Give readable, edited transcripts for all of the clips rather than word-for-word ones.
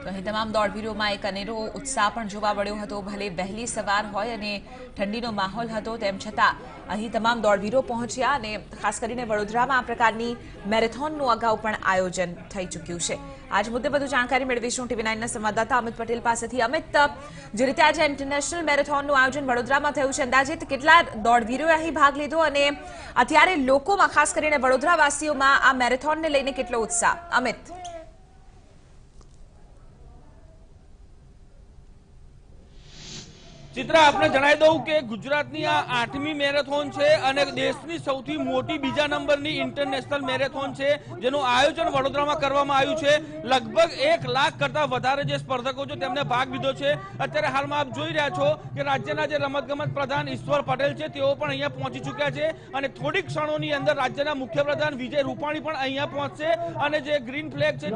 તો અહીં તમામ દોડવીરોમાં એક અનેરો ઉત્સાહ પણ જોવા મળ્યો હતો। ભલે વહેલી સવાર હોય અને ઠંડીનો માહોલ હતો તેમ છતાં અહીં તમામ દોડવીરો પહોંચ્યા અને ખાસ કરીને વડોદરામાં આ પ્રકારની મેરેથોનનું અગાઉ પણ આયોજન થઈ ચૂક્યું છે। આજ મુદ્દે વધુ જાણકારી મેળવીશું TV9ના સંવાદદાતા અમિત પટેલ પાસેથી। અમિત, જે રીતે આજે ઇન્ટરનેશનલ મેરેથોનનું આયોજન વડોદરામાં થયું છે, અંદાજિત કેટલા દોડવીરોએ અહીં ભાગ લીધો અને અત્યારે લોકોમાં ખાસ કરીને વડોદરાવાસીઓમાં આ મેરેથોનને લઈને કેટલો ઉત્સાહ? અમિત। ચિત્રા, આપને જણાવી દઉં કે ગુજરાતની આ 8મી મેરેથોન છે અને દેશની સૌથી મોટી બીજા નંબરની ઇન્ટરનેશનલ મેરેથોન છે, જેનું આયોજન વડોદરામાં કરવામાં આવ્યું છે। લગભગ 1 લાખ કરતા વધારે જે સ્પર્ધકો છે તેમને ભાગ લીધો છે। અત્યારે હાલમાં આપ જોઈ રહ્યા છો કે રાજ્યના જે રમતગમત પ્રધાન ઈશ્વર પટેલ છે તેઓ પણ અહીંયા પહોંચી ચૂક્યા છે અને થોડીક ક્ષણોની અંદર રાજ્યના મુખ્યપ્રધાન વિજય રૂપાણી પણ અહીંયા પહોંચશે અને જે ગ્રીન ફ્લેગ છે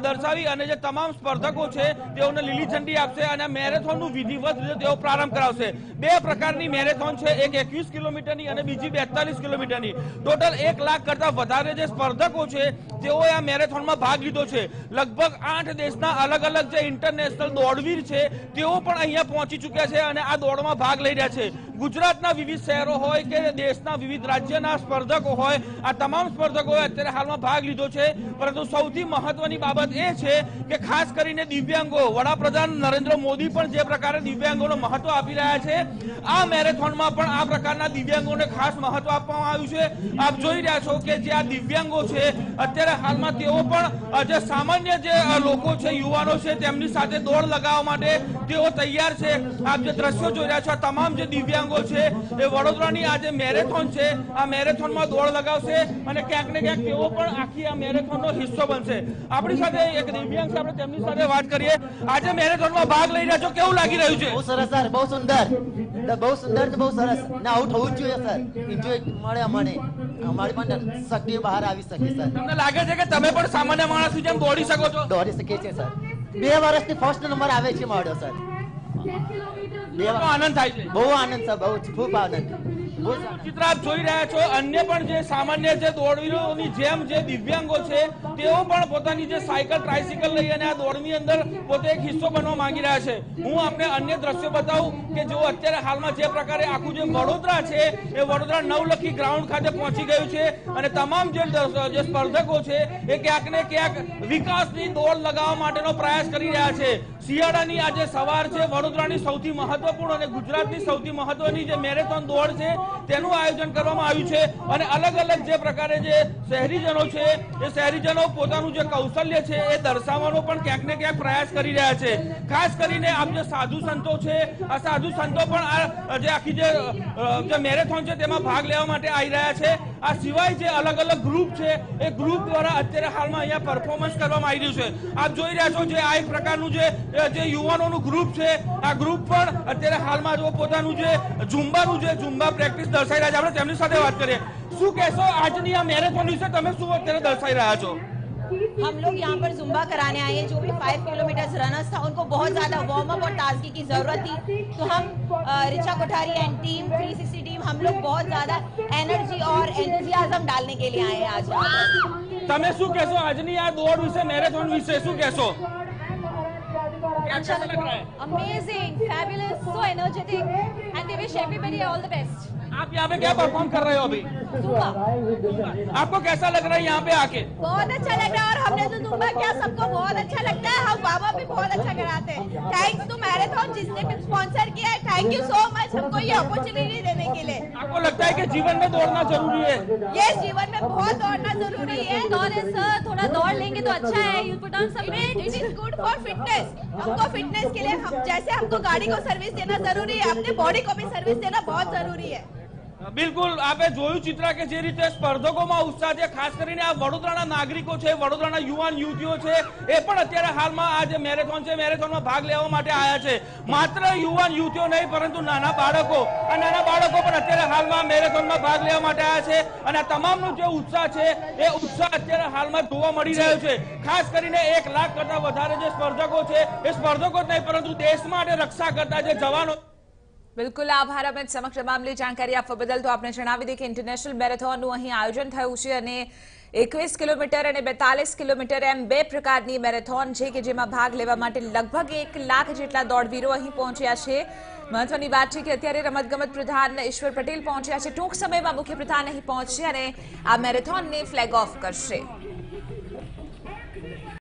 દર્શાવી અને જે તમામ સ્પર્ધકો છે તેઓને લીલી ઝંડી આપશે અને મેરેથોનનું વિધિવત રીતે તેઓ પ્રારંભ કરાવશે। 2 પ્રકારની મેરેથોન છે, એક 21 કિલોમીટરની અને બીજી 42 કિલોમીટરની। ટોટલ 1 લાખ કરતા વધારે જે સ્પર્ધકો છે તેઓએ આ મેરેથોનમાં ભાગ લીધો છે। લગભગ 8 દેશના અલગ અલગ જે ઇન્ટરનેશનલ દોડવીર છે તેઓ પણ અહીંયા પહોંચી ચૂક્યા છે અને આ દોડમાં ભાગ લઈ રહ્યા છે। ગુજરાતના વિવિધ શહેરો હોય કે દેશના વિવિધ રાજ્યના સ્પર્ધકો હોય, આ તમામ સ્પર્ધકોએ અત્યારે હાલમાં ભાગ લીધો છે। પરંતુ સૌથી મહત્વની બાબત એ છે કે ખાસ કરીને દિવ્યાંગો, વડાપ્રધાન નરેન્દ્ર મોદી પણ જે પ્રકારે દિવ્યાંગોને મહત્વ આપી રહ્યા છે, આ મેરેથોનમાં પણ આ પ્રકારના દિવ્યાંગોને ખાસ મહત્વ આપવામાં આવ્યું છે। આપ જોઈ રહ્યા છો કે જે આ દિવ્યાંગો છે અત્યારે હાલમાં તેઓ પણ જે સામાન્ય જે લોકો છે, યુવાનો છે, તેમની સાથે દોડ લગાવવા માટે તેઓ તૈયાર છે। આપ જે દ્રશ્યો જોઈ રહ્યા છો, તમામ જે દિવ્યાંગો છે એ વડોદરાની આ જે મેરેથોન છે આ મેરેથોનમાં દોડ લગાવશે અને ક્યાંક ને ક્યાંક તેઓ પણ આખી આ મેરેથોનનો હિસ્સો બનશે। આપણી સાથે એક દિવ્યાંગ છે, આપણે તેમની સાથે વાત કરીએ। આજે મેરેથોનમાં ભાગ લઈ રહ્યા છો, કેવું લાગી રહ્યું છે? બહુ સરસ સર, બહુ સુંદર, બહુ સુંદર છે, બહુ સરસ ને આવું થવું જ જોઈએ સર। એન્જોય મળે અમને, અમારી પણ શક્તિ બહાર આવી શકે સર। તમને લાગે છે કે તમે પણ સામાન્ય માણસની જેમ દોડી શકો છો? દોડી શકીએ છીએ સર। 2 વર્ષથી ફર્સ્ટ નંબર આવે છે મળ્યો સર। આનંદ થાય છે? બહુ આનંદ સર, બહુ ખૂબ આનંદ। ચિત્ર આપ જોઈ રહ્યા છો, અન્ય પણ જે સામાન્ય જે દોડવીરોની જેમ જે દિવ્યાંગો છે તેઓ પણ પોતાની જે સાયકલ, ટ્રાયસિકલ લઈ અને આ દોડની અંદર પોતે એક હિસ્સો બનવા માંગી રહ્યા છે। હું આપને અન્ય દ્રશ્યો બતાવું કે જો અત્યારે હાલમાં જે પ્રકારે આખું જે વડોદરા છે એ વડોદરા નવલખી ગ્રાઉન્ડ ખાતે પહોંચી ગયું છે અને તમામ જે સ્પર્ધકો છે એ ક્યાંક ને ક્યાંક વિકાસની દોડ લગાવવા માટેનો પ્રયાસ કરી રહ્યા છે। શિયાળાની આજે સવાર છે, વડોદરાની સૌથી મહત્વપૂર્ણ અને ગુજરાતની સૌથી મહત્વની જે મેરેથોન દોડ છે તેનું આયોજન કરવામાં આવ્યું છે અને અલગ અલગ જે પ્રકારે જે શહેરીજનો છે એ શહેરીજનો પોતાનું જે કૌશલ્ય છે એ દર્શાવવાનો પણ ક્યાંક ને ક્યાંક પ્રયાસ કરી રહ્યા છે। ખાસ કરીને આપ જે સાધુ સંતો છે, આ સાધુ સંતો પણ આ જે આખી જે મેરેથોન છે તેમાં ભાગ લેવા માટે આવી રહ્યા છે। આ સિવાય જે અલગ અલગ ગ્રુપ છે એ ગ્રુપ દ્વારા અત્યારે હાલમાં અહીંયા પરફોર્મન્સ કરવામાં આવી રહ્યું છે। આપ જોઈ રહ્યા છો જે આ એક પ્રકારનું જે યુવાનોનું ગ્રુપ છે, આ ગ્રુપ પણ અત્યારે હાલમાં જો પોતાનું જે ઝુંબા પ્રેક્ટિસ દર્શાવી રહ્યા છે। આપણે તેમની સાથે વાત કરીએ। શું કહેશો આજની આ મેરેથોન વિશે, તમે શું અત્યારે દર્શાવી રહ્યા છો? हम लोग यहाँ पर जुम्बा कराने आए हैं। जो भी 5 किलोमीटर रनर्स था उनको बहुत ज़्यादा वार्म अप और ताजगी की ज़रूरत थी, तो हम Richa Kothari and team 360 team हम लोग बहुत ज़्यादा एनर्जी और एंथुसियाज्म डालने के लिए आए हैं आज। તમે શું કહેશો આજની આ દોડ વિશે, મેરેથોન વિશે શું કહેશો? अच्छा लग रहा है, amazing, fabulous, so energetic and they wish everybody all the best. आप यहाँ पे क्या परफॉर्म कर रहे हो अभी? जुम्बा। आपको कैसा लग रहा है यहाँ पे आके? बहुत अच्छा लग रहा है और हमने जो जुम्बा किया सबको बहुत अच्छा लगता है। हम बाबा भी बहुत अच्छा कराते हैं। थैंक्स टू मैराथन जिसने भी स्पॉन्सर किया है, थैंक यू सो मच हमको ये अपॉर्चुनिटी देने के लिए। आपको लगता है कि जीवन में दौड़ना जरूरी है? ये जीवन में बहुत दौड़ना जरूरी है। सर थोड़ा दौड़ लेंगे तो अच्छा है। You put on some weight, it is good for fitness. हमको फिटनेस के लिए जैसे हमको गाड़ी को सर्विस देना जरूरी है, अपने बॉडी को भी सर्विस देना बहुत जरूरी है। બિલકુલ, આપે જોયું ચિત્રા કે જે રીતે સ્પર્ધકોમાં ઉત્સાહ છે, ખાસ કરીને આ વડોદરાના નાગરિકો છે, વડોદરાના યુવાન યુવતીઓ છે, એ પણ અત્યારે હાલમાં આ જે મેરેથોન છે મેરેથોનમાં ભાગ લેવા માટે આવ્યા છે। માત્ર યુવાન યુવતીઓ નહીં પરંતુ નાના બાળકો પણ અત્યારે હાલમાં મેરેથોનમાં ભાગ લેવા માટે આવ્યા છે અને આ તમામનો જે ઉત્સાહ છે એ ઉત્સાહ અત્યારે હાલમાં જોવા મળી રહ્યો છે। ખાસ કરીને 1 લાખ કરતા વધારે જે સ્પર્ધકો છે એ સ્પર્ધકો જ નહીં પરંતુ દેશ માટે રક્ષા કરતા જે જવાનો। બિલકુલ, આભાર અમિત સમગ્ર મામલે જાણકારી આપવા બદલ। તો આપણે જણાવી દઈએ કે ઇન્ટરનેશનલ મેરેથોનનું અહીં આયોજન થયું છે અને 21 કિલોમીટર અને 42 કિલોમીટર એમ 2 પ્રકારની મેરેથોન છે કે જેમાં ભાગ લેવા માટે લગભગ 1 લાખ જેટલા દોડવીરો અહીં પહોંચ્યા છે. મહત્વની વાત છે કે અત્યારે રમતગમત પ્રધાન ઈશ્વર પટેલ પહોંચ્યા છે. ટૂંક સમયમાં મુખ્ય પ્રધાન અહીં પહોંચશે અને આ મેરેથોનને ફ્લેગ ઓફ કરશે.